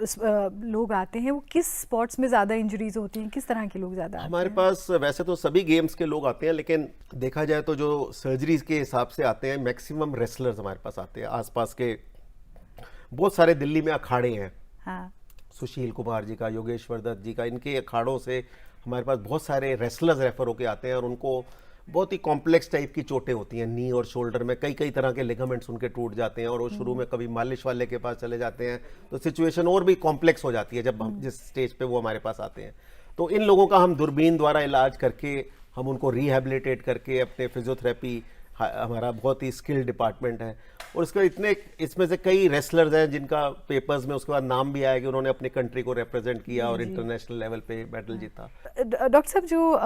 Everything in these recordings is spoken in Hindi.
लोग आते हैं वो किस स्पोर्ट्स में ज़्यादा इंजरीज होती हैं, किस तरह के लोग ज़्यादा आते हमारे हैं? पास वैसे तो सभी गेम्स के लोग आते हैं, लेकिन देखा जाए तो जो सर्जरीज के हिसाब से आते हैं मैक्सिमम रेसलर्स हमारे पास आते हैं। आसपास के बहुत सारे दिल्ली में अखाड़े हैं, हाँ। सुशील कुमार जी का, योगेश्वर दत्त जी का, इनके अखाड़ों से हमारे पास बहुत सारे रेसलर्स रेफर होके आते हैं और उनको बहुत ही कॉम्प्लेक्स टाइप की चोटें होती हैं। नी और शोल्डर में कई कई तरह के लिगामेंट्स उनके टूट जाते हैं और वो शुरू में कभी मालिश वाले के पास चले जाते हैं, तो सिचुएशन और भी कॉम्प्लेक्स हो जाती है जब हम जिस स्टेज पे वो हमारे पास आते हैं। तो इन लोगों का हम दूरबीन द्वारा इलाज करके, हम उनको रिहेबिलिटेट करके अपने फिजियोथेरेपी, हमारा बहुत ही स्किल्ड डिपार्टमेंट है। और उसके इतने, इसमें से कई रेसलर्स हैं जिनका पेपर्स में उसके बाद नाम भी आया कि उन्होंने अपनी कंट्री को रिप्रेजेंट किया और इंटरनेशनल लेवल पे मेडल जीता। डॉक्टर साहब, जो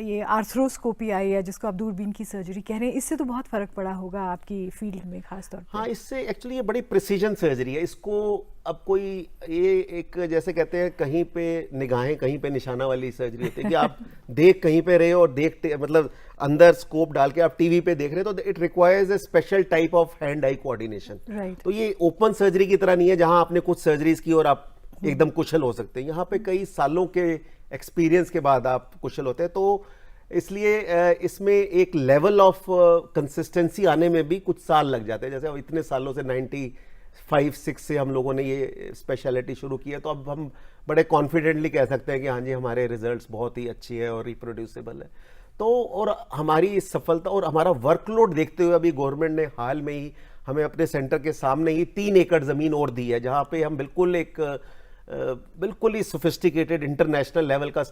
ये आर्थ्रोस्कोपी आई है जिसको आप दूरबीन की सर्जरी कह रहे हैं, इससे तो बहुत फर्क पड़ा होगा आपकी फील्ड में खास तौर पे। हाँ, इससे एक्चुअली ये बड़ी प्रिसीजन सर्जरी है। इसको अब कोई, ये एक जैसे कहते हैं कहीं पे निगाहें कहीं पे निशाना वाली सर्जरी होती है कि आप देख कहीं पे रहे हो और मतलब अंदर स्कोप डाल के आप टीवी पे देख रहे हो, तो it requires a special type of hand eye coordination. तो ये ओपन सर्जरी की तरह नहीं है जहां आपने कुछ सर्जरीज की और आप एकदम कुशल हो सकते हैं। यहाँ पे कई सालों के एक्सपीरियंस के बाद आप कुशल होते हैं, तो इसलिए इसमें एक लेवल ऑफ कंसिस्टेंसी आने में भी कुछ साल लग जाते हैं। जैसे अब इतने सालों से 95-6 से हम लोगों ने ये स्पेशलिटी शुरू की है, तो अब हम बड़े कॉन्फिडेंटली कह सकते हैं कि हाँ जी, हमारे रिजल्ट्स बहुत ही अच्छी है और रिप्रोड्यूसिबल है। तो और हमारी सफलता और हमारा वर्कलोड देखते हुए अभी गवर्नमेंट ने हाल में ही हमें अपने सेंटर के सामने ही 3 एकड़ जमीन और दी है, जहाँ पे हम बिल्कुल ही सोफिस्टिकेटेड इंटरनेशनल लेवल का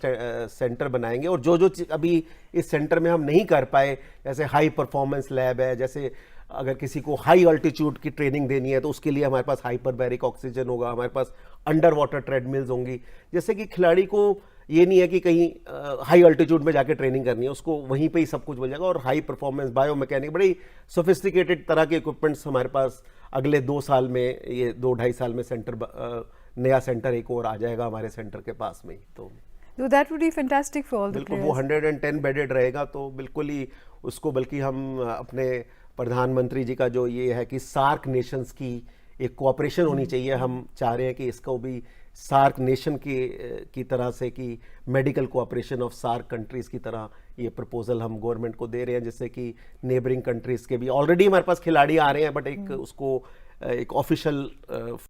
सेंटर बनाएंगे। और जो जो अभी इस सेंटर में हम नहीं कर पाए, जैसे हाई परफॉर्मेंस लैब है, जैसे अगर किसी को हाई अल्टीट्यूड की ट्रेनिंग देनी है तो उसके लिए हमारे पास हाइपरबैरिक ऑक्सीजन होगा, हमारे पास अंडर वाटर ट्रेडमिल्स होंगी, जैसे कि खिलाड़ी को ये नहीं है कि कहीं हाई अल्टीट्यूड में जाके ट्रेनिंग करनी है, उसको वहीं पे ही सब कुछ मिल जाएगा। और हाई परफॉर्मेंस बायोमैकेनिक, बड़ी सोफिस्टिकेटेड तरह के इक्विपमेंट्स हमारे पास अगले 2 साल में, ये 2-2.5 साल में नया सेंटर एक और आ जाएगा हमारे सेंटर के पास में ही। तो that would be fantastic for all the बिल्कुल वो 110 बेडेड रहेगा, तो बिल्कुल ही उसको, बल्कि हम अपने प्रधानमंत्री जी का जो ये है कि सार्क नेशंस की एक कोऑपरेशन होनी चाहिए, हम चाह रहे हैं कि इसको भी सार्क नेशन की तरह से, कि medical cooperation of SAARC countries की तरह ये प्रपोजल हम गवर्नमेंट को दे रहे हैं, जिससे कि नेबरिंग कंट्रीज के भी ऑलरेडी हमारे पास खिलाड़ी आ रहे हैं, बट एक उसको एक ऑफिशियल